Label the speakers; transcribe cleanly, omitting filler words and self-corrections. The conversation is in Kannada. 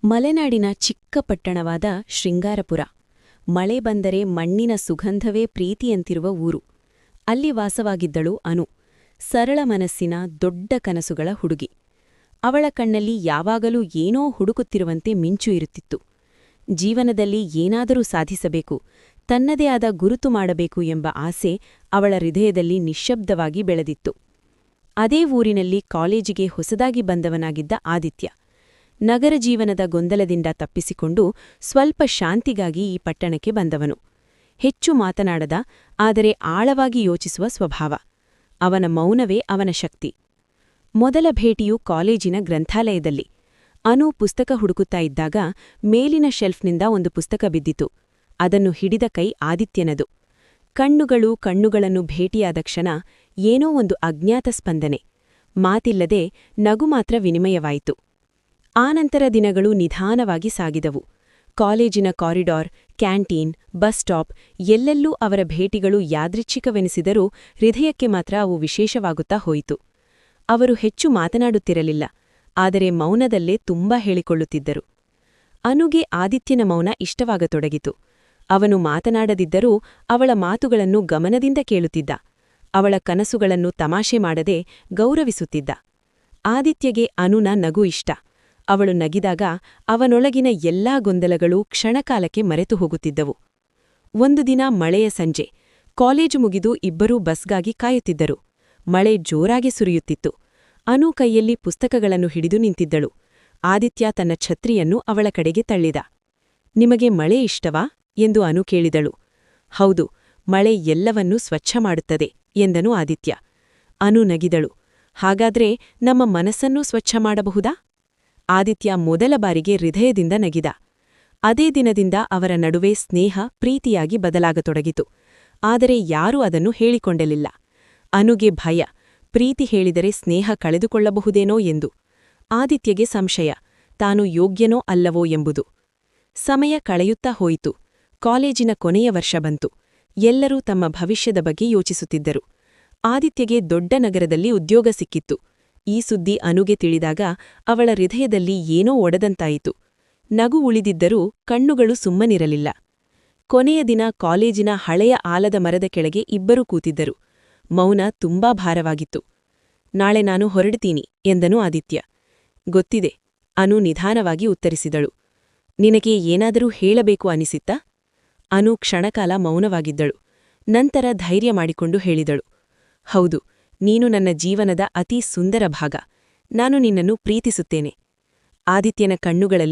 Speaker 1: ಮಲೆನಾಡಿನ ಚಿಕ್ಕ ಪಟ್ಟಣವಾದ ಶೃಂಗಾರಪುರ. ಮಳೆ ಬಂದರೆ ಮಣ್ಣಿನ ಸುಗಂಧವೇ ಪ್ರೀತಿಯಂತಿರುವ ಊರು. ಅಲ್ಲಿ ವಾಸವಾಗಿದ್ದಳು ಅನು, ಸರಳ ಮನಸ್ಸಿನ ದೊಡ್ಡ ಕನಸುಗಳ ಹುಡುಗಿ. ಅವಳ ಕಣ್ಣಲ್ಲಿ ಯಾವಾಗಲೂ ಏನೋ ಹುಡುಕುತ್ತಿರುವಂತೆ ಮಿಂಚು ಇರುತ್ತಿತ್ತು. ಜೀವನದಲ್ಲಿ ಏನಾದರೂ ಸಾಧಿಸಬೇಕು, ತನ್ನದೇ ಆದ ಗುರುತು ಮಾಡಬೇಕು ಎಂಬ ಆಸೆ ಅವಳ ಹೃದಯದಲ್ಲಿ ನಿಶ್ಶಬ್ದವಾಗಿ ಬೆಳೆದಿತ್ತು. ಅದೇ ಊರಿನಲ್ಲಿ ಕಾಲೇಜಿಗೆ ಹೊಸದಾಗಿ ಬಂದವನಾಗಿದ್ದ ಆದಿತ್ಯ. ನಗರ ಜೀವನದ ಗೊಂದಲದಿಂದ ತಪ್ಪಿಸಿಕೊಂಡು ಸ್ವಲ್ಪ ಶಾಂತಿಗಾಗಿ ಈ ಪಟ್ಟಣಕ್ಕೆ ಬಂದವನು. ಹೆಚ್ಚು ಮಾತನಾಡದ, ಆದರೆ ಆಳವಾಗಿ ಯೋಚಿಸುವ ಸ್ವಭಾವ. ಅವನ ಮೌನವೇ ಅವನ ಶಕ್ತಿ. ಮೊದಲ ಭೇಟಿಯು ಕಾಲೇಜಿನ ಗ್ರಂಥಾಲಯದಲ್ಲಿ. ಅನು ಪುಸ್ತಕ ಹುಡುಕುತ್ತಾ ಇದ್ದಾಗ ಮೇಲಿನ ಶೆಲ್ಫ್ನಿಂದ ಒಂದು ಪುಸ್ತಕ ಬಿದ್ದಿತು. ಅದನ್ನು ಹಿಡಿದ ಕೈ ಆದಿತ್ಯನದು. ಕಣ್ಣುಗಳು ಕಣ್ಣುಗಳನ್ನು ಭೇಟಿಯಾದ ಕ್ಷಣ ಏನೋ ಒಂದು ಅಜ್ಞಾತ ಸ್ಪಂದನೆ. ಮಾತಿಲ್ಲದೆ ನಗು ಮಾತ್ರ ವಿನಿಮಯವಾಯಿತು. ಆನಂತರ ದಿನಗಳು ನಿಧಾನವಾಗಿ ಸಾಗಿದವು. ಕಾಲೇಜಿನ ಕಾರಿಡಾರ್, ಕ್ಯಾಂಟೀನ್, ಬಸ್ ಸ್ಟಾಪ್ ಎಲ್ಲೆಲ್ಲೂ ಅವರ ಭೇಟಿಗಳು ಯಾದೃಚ್ಛಿಕವೆನಿಸಿದರೂ ಹೃದಯಕ್ಕೆ ಮಾತ್ರ ಅವು ವಿಶೇಷವಾಗುತ್ತಾ ಹೋಯಿತು. ಅವರು ಹೆಚ್ಚು ಮಾತನಾಡುತ್ತಿರಲಿಲ್ಲ, ಆದರೆ ಮೌನದಲ್ಲೇ ತುಂಬಾ ಹೇಳಿಕೊಳ್ಳುತ್ತಿದ್ದರು. ಅನುಗೆ ಆದಿತ್ಯನ ಮೌನ ಇಷ್ಟವಾಗತೊಡಗಿತು. ಅವನು ಮಾತನಾಡದಿದ್ದರೂ ಅವಳ ಮಾತುಗಳನ್ನು ಗಮನದಿಂದ ಕೇಳುತ್ತಿದ್ದ. ಅವಳ ಕನಸುಗಳನ್ನು ತಮಾಷೆ ಮಾಡದೆ ಗೌರವಿಸುತ್ತಿದ್ದ. ಆದಿತ್ಯಗೆ ಅನುನ ನಗು ಇಷ್ಟ. ಅವಳು ನಗಿದಾಗ ಅವನೊಳಗಿನ ಎಲ್ಲಾ ಗೊಂದಲಗಳು ಕ್ಷಣಕಾಲಕ್ಕೆ ಮರೆತು ಹೋಗುತ್ತಿದ್ದವು. ಒಂದು ದಿನ ಮಳೆಯ ಸಂಜೆ. ಕಾಲೇಜು ಮುಗಿದು ಇಬ್ಬರೂ ಬಸ್ಗಾಗಿ ಕಾಯುತ್ತಿದ್ದರು. ಮಳೆ ಜೋರಾಗಿ ಸುರಿಯುತ್ತಿತ್ತು. ಅನು ಕೈಯಲ್ಲಿ ಪುಸ್ತಕಗಳನ್ನು ಹಿಡಿದು ನಿಂತಿದ್ದಳು. ಆದಿತ್ಯ ತನ್ನ ಛತ್ರಿಯನ್ನು ಅವಳ ಕಡೆಗೆ ತಳ್ಳಿದ. ನಿಮಗೆ ಮಳೆ ಇಷ್ಟವಾ ಎಂದು ಅನು ಕೇಳಿದಳು. ಹೌದು, ಮಳೆ ಎಲ್ಲವನ್ನೂ ಸ್ವಚ್ಛ ಮಾಡುತ್ತದೆ ಎಂದನು ಆದಿತ್ಯ. ಅನು ನಗಿದಳು. ಹಾಗಾದ್ರೆ ನಮ್ಮ ಮನಸ್ಸನ್ನೂ ಸ್ವಚ್ಛ ಮಾಡಬಹುದಾ? ಆದಿತ್ಯ ಮೊದಲ ಬಾರಿಗೆ ಹೃದಯದಿಂದ ನಗಿದ. ಅದೇ ದಿನದಿಂದ ಅವರ ನಡುವೆ ಸ್ನೇಹ ಪ್ರೀತಿಯಾಗಿ ಬದಲಾಗತೊಡಗಿತು. ಆದರೆ ಯಾರೂ ಅದನ್ನು ಹೇಳಿಕೊಂಡಲಿಲ್ಲ. ಅನುಗೆ ಭಯ, ಪ್ರೀತಿ ಹೇಳಿದರೆ ಸ್ನೇಹ ಕಳೆದುಕೊಳ್ಳಬಹುದೇನೋ ಎಂದು. ಆದಿತ್ಯಗೆ ಸಂಶಯ, ತಾನು ಯೋಗ್ಯನೋ ಅಲ್ಲವೋ ಎಂಬುದು. ಸಮಯ ಕಳೆಯುತ್ತಾ ಹೋಯಿತು. ಕಾಲೇಜಿನ ಕೊನೆಯ ವರ್ಷ ಬಂತು. ಎಲ್ಲರೂ ತಮ್ಮ ಭವಿಷ್ಯದ ಬಗ್ಗೆ ಯೋಚಿಸುತ್ತಿದ್ದರು. ಆದಿತ್ಯಗೆ ದೊಡ್ಡ ನಗರದಲ್ಲಿ ಉದ್ಯೋಗ ಸಿಕ್ಕಿತ್ತು. ಈ ಸುದ್ದಿ ಅನುಗೆ ತಿಳಿದಾಗ ಅವಳ ಹೃದಯದಲ್ಲಿ ಏನೋ ಒಡೆದಂತಾಯಿತು. ನಗು ಉಳಿದಿದ್ದರೂ ಕಣ್ಣುಗಳು ಸುಮ್ಮನಿರಲಿಲ್ಲ. ಕೊನೆಯ ದಿನ ಕಾಲೇಜಿನ ಹಳೆಯ ಆಲದ ಮರದ ಕೆಳಗೆ ಇಬ್ಬರೂ ಕೂತಿದ್ದರು. ಮೌನ ತುಂಬಾ ಭಾರವಾಗಿತ್ತು. ನಾಳೆ ನಾನು ಹೊರಡ್ತೀನಿ ಎಂದನು ಆದಿತ್ಯ. ಗೊತ್ತಿದೆ, ಅನು ನಿಧಾನವಾಗಿ ಉತ್ತರಿಸಿದಳು. ನಿನಗೆ ಏನಾದರೂ ಹೇಳಬೇಕು ಅನಿಸಿತ್ತಾ? ಅನು ಕ್ಷಣಕಾಲ ಮೌನವಾಗಿದ್ದಳು. ನಂತರ ಧೈರ್ಯ ಮಾಡಿಕೊಂಡು ಹೇಳಿದಳು. ಹೌದು, ನೀನು ನನ್ನ ಜೀವನದ ಅತೀ ಸುಂದರ ಭಾಗ. ನಾನು ನಿನ್ನನ್ನು ಪ್ರೀತಿಸುತ್ತೇನೆ. ಆದಿತ್ಯನ ಕಣ್ಣುಗಳಲ್ಲಿ